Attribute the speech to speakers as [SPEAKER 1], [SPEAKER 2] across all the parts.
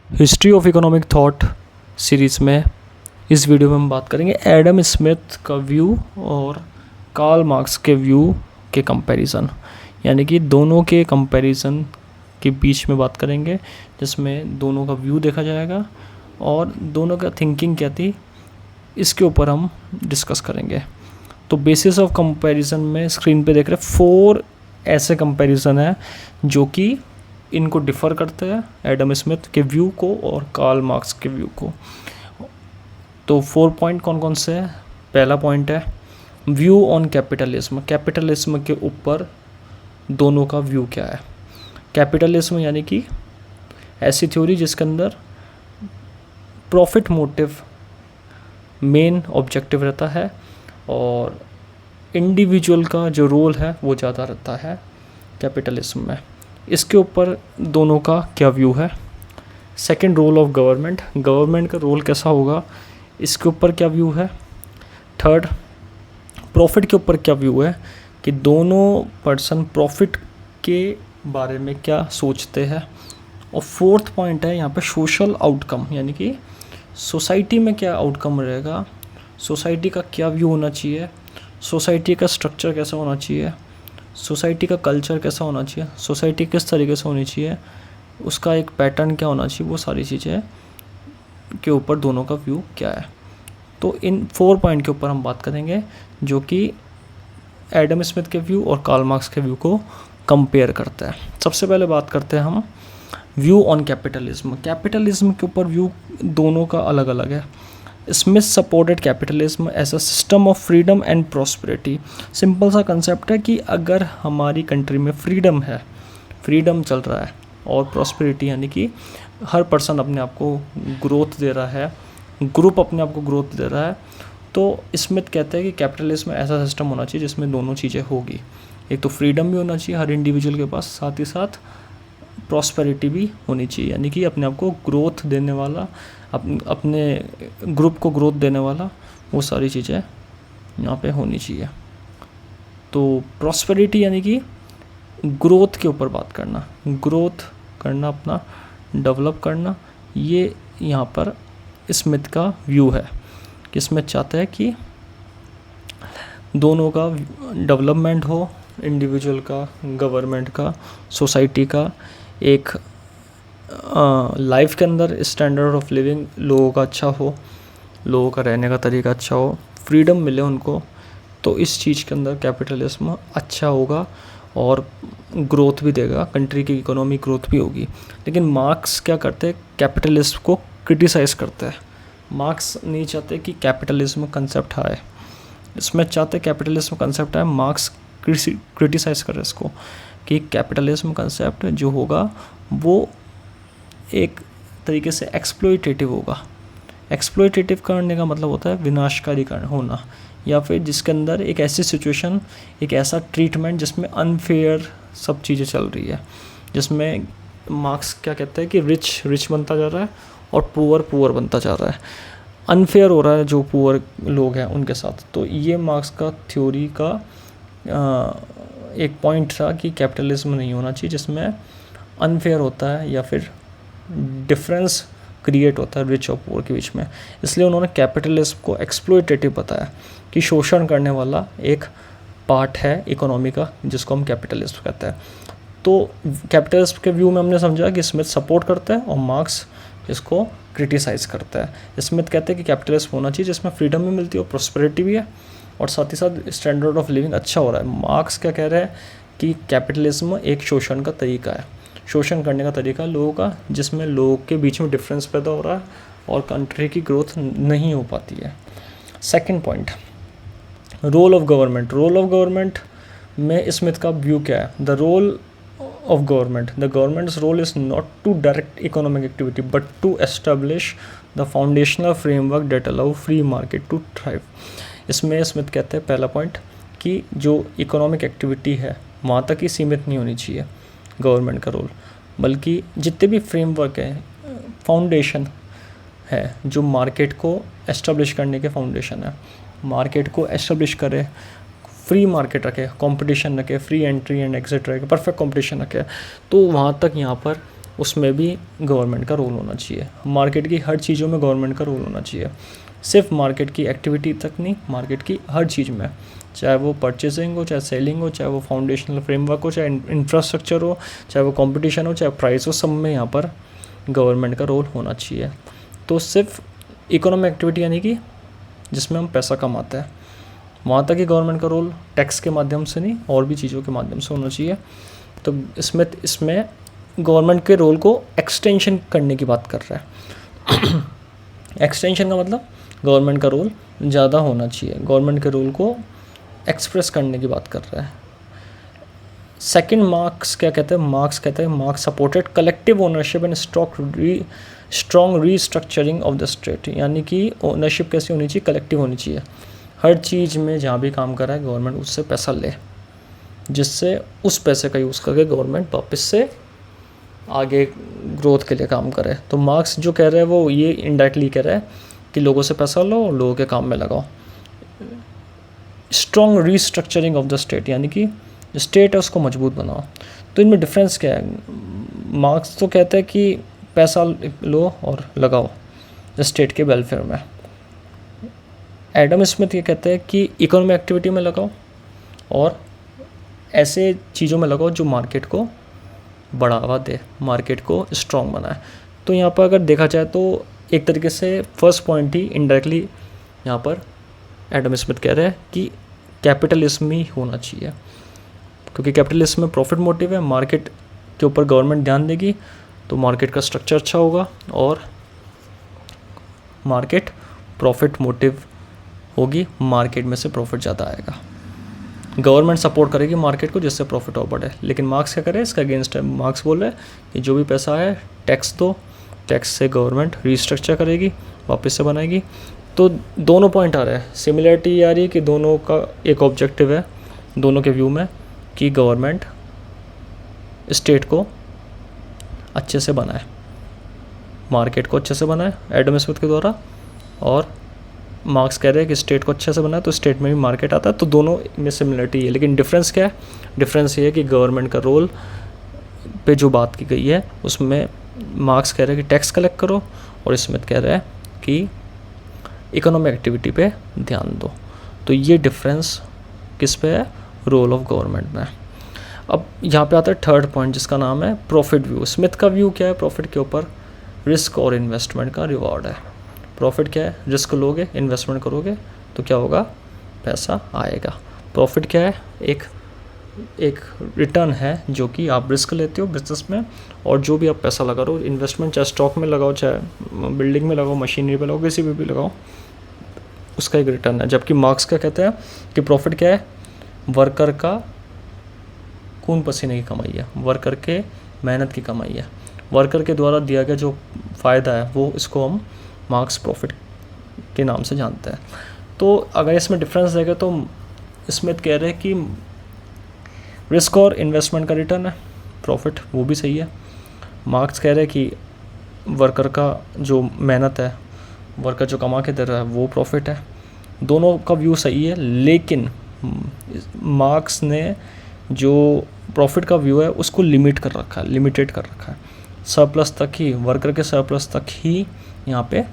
[SPEAKER 1] History of economic thought series में इस video में हम बात करेंगे एडम स्मिथ का व्यू और कार्ल मार्क्स के व्यू के कंपैरिजन, यानी कि दोनों के कंपैरिजन के बीच में बात करेंगे, जिसमें दोनों का व्यू देखा जाएगा और दोनों का थिंकिंग क्या थी इसके ऊपर हम डिस्कस करेंगे। तो बेसिस ऑफ कंपैरिजन में स्क्रीन पे देख रहे 4 ऐसे कंपैरिजन हैं जो कि इनको डिफ़र करते हैं, एडम स्मिथ के व्यू को और कार्ल मार्क्स के व्यू को। तो 4 पॉइंट कौन कौन से हैं? पहला पॉइंट है व्यू ऑन कैपिटलिज्म। कैपिटलिज्म के ऊपर दोनों का व्यू क्या है। कैपिटलिज्म यानी कि ऐसी थ्योरी जिसके अंदर प्रॉफिट मोटिव मेन ऑब्जेक्टिव रहता है और इंडिविजुअल का जो रोल है वो ज़्यादा रहता है कैपिटलिज्म में। इसके ऊपर दोनों का क्या व्यू है। Second, role of government. Government का रोल कैसा होगा, इसके ऊपर क्या व्यू है। थर्ड, प्रॉफिट के ऊपर क्या व्यू है कि दोनों पर्सन प्रॉफिट के बारे में क्या सोचते हैं। और फोर्थ पॉइंट है यहाँ पे सोशल आउटकम, यानी कि सोसाइटी में क्या आउटकम रहेगा, सोसाइटी का क्या व्यू होना चाहिए, सोसाइटी का स्ट्रक्चर कैसा होना चाहिए, सोसाइटी का कल्चर कैसा होना चाहिए, सोसाइटी किस तरीके से होनी चाहिए, उसका एक पैटर्न क्या होना चाहिए, वो सारी चीज़ें के ऊपर दोनों का व्यू क्या है। तो इन 4 पॉइंट के ऊपर हम बात करेंगे जो कि एडम स्मिथ के व्यू और कार्ल मार्क्स के व्यू को कंपेयर करता है। सबसे पहले बात करते हैं हम व्यू ऑन कैपिटलिज्म। कैपिटलिज्म के ऊपर व्यू दोनों का अलग अलग है। Smith supported capitalism as a system of freedom and prosperity. Simple सा कंसेप्ट है कि अगर हमारी कंट्री में फ्रीडम है, फ्रीडम चल रहा है और प्रॉस्पेरिटी यानी कि हर पर्सन अपने आप को ग्रोथ दे रहा है, ग्रुप अपने आप को ग्रोथ दे रहा है, तो स्मिथ कहते हैं कि कैपिटलिज्म ऐसा सिस्टम होना चाहिए जिसमें दोनों चीज़ें होगी। एक तो फ्रीडम भी होना चाहिए हर इंडिविजुअल के पास, साथ ही साथ प्रॉस्पेरिटी भी होनी चाहिए, यानी कि अपने आप को ग्रोथ देने वाला, अपने ग्रुप को ग्रोथ देने वाला, वो सारी चीज़ें यहाँ पे होनी चाहिए। तो प्रॉस्पेरिटी यानी कि ग्रोथ के ऊपर बात करना, ग्रोथ करना, अपना डेवलप करना, ये यहाँ पर स्मिथ का व्यू है कि स्मिथ चाहता है कि दोनों का डेवलपमेंट हो, इंडिविजुअल का, गवर्नमेंट का, सोसाइटी का, एक लाइफ के अंदर स्टैंडर्ड ऑफ लिविंग लोगों का अच्छा हो, लोगों का रहने का तरीका अच्छा हो, फ्रीडम मिले उनको, तो इस चीज़ के अंदर कैपिटलिज्म अच्छा होगा और ग्रोथ भी देगा, कंट्री की इकोनॉमी ग्रोथ भी होगी। लेकिन मार्क्स क्या करते हैं, कैपिटलिज्म को क्रिटिसाइज़ करते हैं। मार्क्स नहीं चाहते कि कैपिटलिज्म कंसेप्ट आए, इसमें चाहते कैपिटलिज्म कंसेप्ट आए, मार्क्स क्रिटिसाइज़ करे इसको कि कैपिटलिज्म कंसेप्ट जो होगा वो एक तरीके से एक्सप्लॉयटेटिव होगा। एक्सप्लॉयटेटिव करने का मतलब होता है विनाशकारी होना, या फिर जिसके अंदर एक ऐसी सिचुएशन, एक ऐसा ट्रीटमेंट जिसमें अनफेयर सब चीज़ें चल रही है, जिसमें मार्क्स क्या कहते हैं कि रिच रिच बनता जा रहा है और पुअर पुअर बनता जा रहा है, अनफेयर हो रहा है जो पुअर लोग हैं उनके साथ। तो ये मार्क्स का थ्योरी का एक पॉइंट था कि कैपिटलिज्म नहीं होना चाहिए जिसमें अनफेयर होता है या फिर डिफरेंस क्रिएट होता है रिच और पुअर के बीच में। इसलिए उन्होंने कैपिटलिज्म को एक्सप्लॉयटेटिव बताया कि शोषण करने वाला एक पार्ट है इकोनॉमी का, जिसको हम कैपिटलिज्म कहते हैं। तो कैपिटलिज्म के व्यू में हमने समझा कि स्मिथ सपोर्ट करता है और मार्क्स इसको क्रिटिसाइज़ करता है। स्मिथ कहते हैं कि कैपिटलिज्म होना चाहिए जिसमें फ्रीडम भी मिलती है और प्रॉस्पेरिटी भी है और साथ ही साथ स्टैंडर्ड ऑफ लिविंग अच्छा हो रहा है। मार्क्स क्या कह रहे हैं कि कैपिटलिज्म एक शोषण का तरीका है, शोषण करने का तरीका लोगों का, जिसमें लोगों के बीच में डिफरेंस पैदा हो रहा है और कंट्री की ग्रोथ नहीं हो पाती है। Second point, role of government. Role of government में स्मिथ का व्यू क्या है। The role of government, the government's role is not to direct economic activity but to establish the foundational framework that allow free market to thrive. इसमें Smith कहते हैं पहला point कि जो इकोनॉमिक एक्टिविटी है वहाँ तक ही सीमित नहीं होनी चाहिए गवर्नमेंट का रोल, बल्कि जितने भी फ्रेमवर्क है, फाउंडेशन है जो मार्केट को एस्टेब्लिश करने के फाउंडेशन है, मार्केट को एस्टेब्लिश करे, फ्री मार्केट रखे, कंपटीशन रखे, फ्री एंट्री एंड एग्जिट रखे, परफेक्ट कंपटीशन रखे, तो वहाँ तक यहाँ पर उसमें भी गवर्नमेंट का रोल होना चाहिए। मार्केट की हर चीज़ों में गवर्नमेंट का रोल होना चाहिए, सिर्फ मार्केट की एक्टिविटी तक नहीं, मार्केट की हर चीज़ में, चाहे वो परचेसिंग हो, चाहे सेलिंग हो, चाहे वो फाउंडेशनल फ्रेमवर्क हो, चाहे इंफ्रास्ट्रक्चर हो, चाहे वो कंपटीशन हो, चाहे प्राइस हो, सब में यहाँ पर गवर्नमेंट का रोल होना चाहिए। तो सिर्फ इकोनॉमिक एक्टिविटी यानी कि जिसमें हम पैसा कमाते हैं, वहाँ तक ही गवर्नमेंट का रोल टैक्स के माध्यम से नहीं, और भी चीज़ों के माध्यम से होना चाहिए। तो इसमें गवर्नमेंट के रोल को एक्सटेंशन करने की बात कर रहा है। एक्सटेंशन का मतलब गवर्नमेंट का रोल ज़्यादा होना चाहिए, गवर्नमेंट के रोल को एक्सप्रेस करने की बात कर रहा है। सेकंड मार्क्स क्या कहते हैं? मार्क्स कहते हैं marks supported collective ownership and strong restructuring of the state, यानी कि ओनरशिप कैसी होनी चाहिए? कलेक्टिव होनी चाहिए। हर चीज़ में जहाँ भी काम कर रहा है गवर्नमेंट उससे पैसा ले, जिससे उस पैसे का यूज़ करके गवर्नमेंट वापस से आगे ग्रोथ के लिए काम करे। तो मार्क्स जो कह रहे हैं वो ये इनडायरेक्टली कह रहा है कि लोगों से पैसा लो और लोगों के काम में लगाओ। Strong restructuring of the state, यानी कि स्टेट है उसको मजबूत बनाओ। तो इनमें डिफरेंस क्या है? मार्क्स तो कहते हैं कि पैसा लो और लगाओ स्टेट के वेलफेयर में। एडम स्मिथ ये कहते हैं कि इकोनॉमिक एक्टिविटी में लगाओ और ऐसे चीज़ों में लगाओ जो मार्केट को बढ़ावा दे, मार्केट को स्ट्रॉन्ग बनाए। तो यहाँ पर अगर देखा जाए तो एक तरीके से फर्स्ट पॉइंट ही इनडायरेक्टली यहाँ पर एडम स्मिथ कह रहे हैं कि कैपिटलिज्म ही होना चाहिए, क्योंकि कैपिटलिज्म में प्रॉफिट मोटिव है। मार्केट के ऊपर गवर्नमेंट ध्यान देगी तो मार्केट का स्ट्रक्चर अच्छा होगा और मार्केट प्रॉफिट मोटिव होगी, मार्केट में से प्रॉफिट ज़्यादा आएगा। गवर्नमेंट सपोर्ट करेगी मार्केट को जिससे प्रॉफिट और बढ़े। लेकिन मार्क्स क्या करे? इसका अगेंस्ट है। मार्क्स बोल रहे हैं कि जो भी पैसा है टैक्स दो, टैक्स से गवर्नमेंट रीस्ट्रक्चर करेगी, वापस से बनाएगी। तो दोनों पॉइंट आ रहे हैं, सिमिलरिटी आ रही है कि दोनों का एक ऑब्जेक्टिव है दोनों के व्यू में कि गवर्नमेंट स्टेट को अच्छे से बनाए, मार्केट को अच्छे से बनाए एडम स्मिथ के द्वारा, और मार्क्स कह रहे हैं कि स्टेट को अच्छे से बनाए तो स्टेट में भी मार्केट आता है। तो दोनों में सिमिलरिटी है, लेकिन डिफरेंस क्या है? डिफरेंस ये है कि गवर्नमेंट का रोल पे जो बात की गई है उसमें मार्क्स कह रहे हैं कि टैक्स कलेक्ट करो और स्मिथ कह रहे हैं कि इकोनॉमिक एक्टिविटी पे ध्यान दो। तो ये डिफरेंस किस पे है? रोल ऑफ गवर्नमेंट में। अब यहाँ पे आता है थर्ड पॉइंट जिसका नाम है प्रॉफिट व्यू। स्मिथ का व्यू क्या है? प्रॉफिट के ऊपर रिस्क और इन्वेस्टमेंट का रिवॉर्ड है। प्रॉफिट क्या है? रिस्क लोगे, इन्वेस्टमेंट करोगे तो क्या होगा? पैसा आएगा। प्रॉफिट क्या है? एक रिटर्न है जो कि आप रिस्क लेते हो बिजनेस में, और जो भी आप पैसा लगा रहे हो, इन्वेस्टमेंट चाहे स्टॉक में लगाओ, चाहे बिल्डिंग में लगाओ, मशीनरी पे लगाओ, किसी भी लगाओ, उसका एक रिटर्न है। जबकि मार्क्स क्या कहते हैं कि प्रॉफिट क्या है? वर्कर का खून पसीने की कमाई है, वर्कर के मेहनत की कमाई है, वर्कर के द्वारा दिया गया जो फ़ायदा है वो, इसको हम मार्क्स प्रॉफिट के नाम से जानते हैं। तो अगर इसमें डिफरेंस देखें तो स्मिथ कह रहे हैं कि रिस्क और इन्वेस्टमेंट का रिटर्न है प्रॉफिट, वो भी सही है। मार्क्स कह रहे हैं कि वर्कर का जो मेहनत है, वर्कर जो कमा के दे रहा है वो प्रॉफिट है। दोनों का व्यू सही है, लेकिन मार्क्स ने जो प्रॉफिट का व्यू है उसको लिमिट कर रखा है, लिमिटेड कर रखा है, सरप्लस तक ही, वर्कर के सरप्लस तक ही यहाँ पे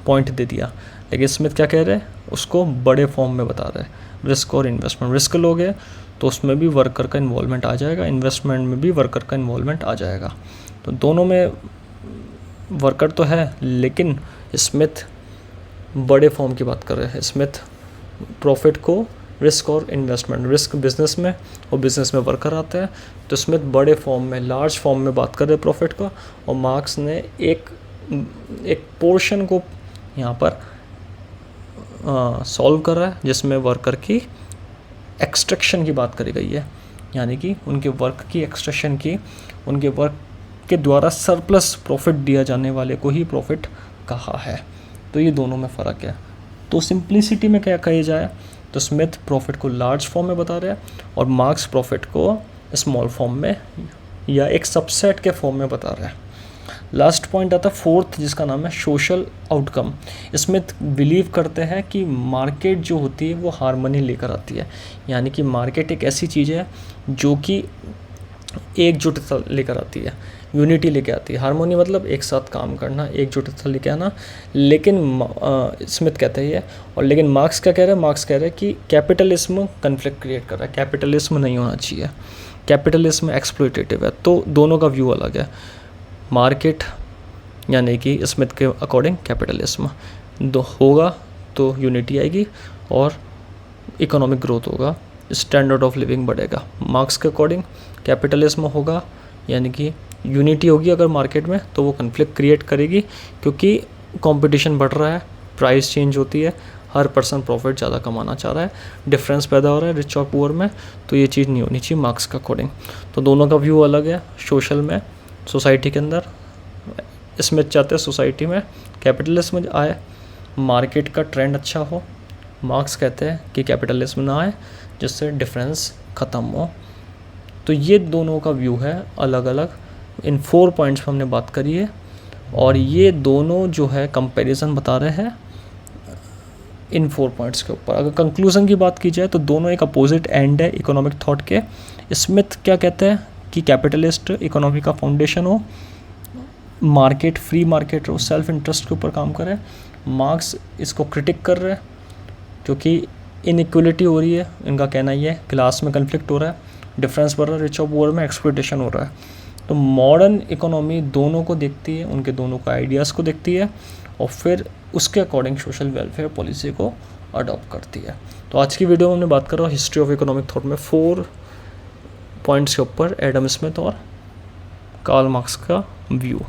[SPEAKER 1] पॉइंट दे दिया। लेकिन स्मिथ क्या कह रहे हैं? उसको बड़े फॉर्म में बता रहे हैं, रिस्क और इन्वेस्टमेंट। रिस्क लोगे तो उसमें भी वर्कर का इन्वॉल्वमेंट आ जाएगा, इन्वेस्टमेंट में भी वर्कर का इन्वॉल्वमेंट आ जाएगा। तो दोनों में वर्कर तो है, लेकिन स्मिथ बड़े फॉर्म की बात कर रहे हैं। स्मिथ प्रॉफिट को रिस्क और इन्वेस्टमेंट, रिस्क बिजनेस में और बिजनेस में वर्कर आते हैं, तो स्मिथ बड़े फॉर्म में, लार्ज फॉर्म में बात कर रहे हैं प्रॉफिट का, और मार्क्स ने एक पोर्शन को यहाँ पर सॉल्व कर रहा है जिसमें वर्कर की एक्सट्रैक्शन की बात करी गई है, यानी कि उनके वर्क की एक्सट्रैक्शन की, उनके वर्क के द्वारा सरप्लस प्रॉफिट दिया जाने वाले को ही प्रॉफिट कहा है। तो ये दोनों में फ़र्क है। तो सिंप्लिसिटी में क्या कही जाए तो स्मिथ प्रॉफिट को लार्ज फॉर्म में बता रहे हैं और मार्क्स प्रॉफिट को स्मॉल फॉर्म में या एक सबसेट के फॉर्म में बता रहे हैं। लास्ट पॉइंट आता है फोर्थ, जिसका नाम है सोशल आउटकम। स्मिथ बिलीव करते हैं कि मार्केट जो होती है वो हार्मनी लेकर आती है, यानी कि मार्केट एक ऐसी चीज़ है जो कि एकजुटता लेकर आती है। यूनिटी लेके आती है। हार्मोनी मतलब एक साथ काम करना, एकजुटता लेके आना। लेकिन स्मिथ कहते हैं ये, और लेकिन मार्क्स क्या कह रहा है, मार्क्स कह रहा है कि कैपिटलिज्म कन्फ्लिक्ट क्रिएट कर रहा है, कैपिटलिज्म नहीं होना चाहिए, कैपिटलिज्म एक्सप्लॉयटेटिव है। तो दोनों का व्यू अलग है। मार्केट यानी कि स्मिथ के अकॉर्डिंग कैपिटलिज्म होगा तो यूनिटी आएगी और इकोनॉमिक ग्रोथ होगा, स्टैंडर्ड ऑफ लिविंग बढ़ेगा। मार्क्स के अकॉर्डिंग कैपिटलिज्म होगा यानी कि यूनिटी होगी अगर मार्केट में, तो वो कन्फ्लिक्ट क्रिएट करेगी क्योंकि कंपटीशन बढ़ रहा है, प्राइस चेंज होती है, हर पर्सन प्रॉफिट ज़्यादा कमाना चाह रहा है, डिफरेंस पैदा हो रहा है रिच और पुअर में, तो ये चीज़ नहीं होनी चाहिए मार्क्स के अकॉर्डिंग। तो दोनों का व्यू अलग है। सोशल में, सोसाइटी के अंदर स्मिथ चाहते हैं सोसाइटी में कैपिटलिज्म आए, मार्केट का ट्रेंड अच्छा हो। मार्क्स कहते हैं कि कैपिटलिज्म ना आए जिससे डिफरेंस ख़त्म हो। तो ये दोनों का व्यू है अलग अलग। इन 4 पॉइंट्स पर हमने बात करी है और ये दोनों जो है कंपैरिजन बता रहे हैं इन 4 पॉइंट्स के ऊपर। अगर कंक्लूजन की बात की जाए तो दोनों एक अपोजिट एंड है इकोनॉमिक थॉट के। स्मिथ क्या कहते हैं कि कैपिटलिस्ट इकोनॉमी का फाउंडेशन हो, मार्केट फ्री मार्केट हो, सेल्फ इंटरेस्ट के ऊपर काम करे। मार्क्स इसको क्रिटिक कर रहे हैं क्योंकि इनइक्वलिटी हो रही है, इनका कहना ये है क्लास में कन्फ्लिक्ट हो रहा है, डिफरेंस बढ़ रहा है, रिच और पुअर में एक्सप्लॉयटेशन हो रहा है। तो मॉडर्न इकोनॉमी दोनों को देखती है, उनके दोनों का आइडियाज़ को देखती है और फिर उसके अकॉर्डिंग सोशल वेलफेयर पॉलिसी को अडॉप्ट करती है। तो आज की वीडियो में हमने बात कर रहा हूँ हिस्ट्री ऑफ इकोनॉमिक थॉट में 4 पॉइंट्स के ऊपर एडम स्मिथ और कार्ल मार्क्स का व्यू।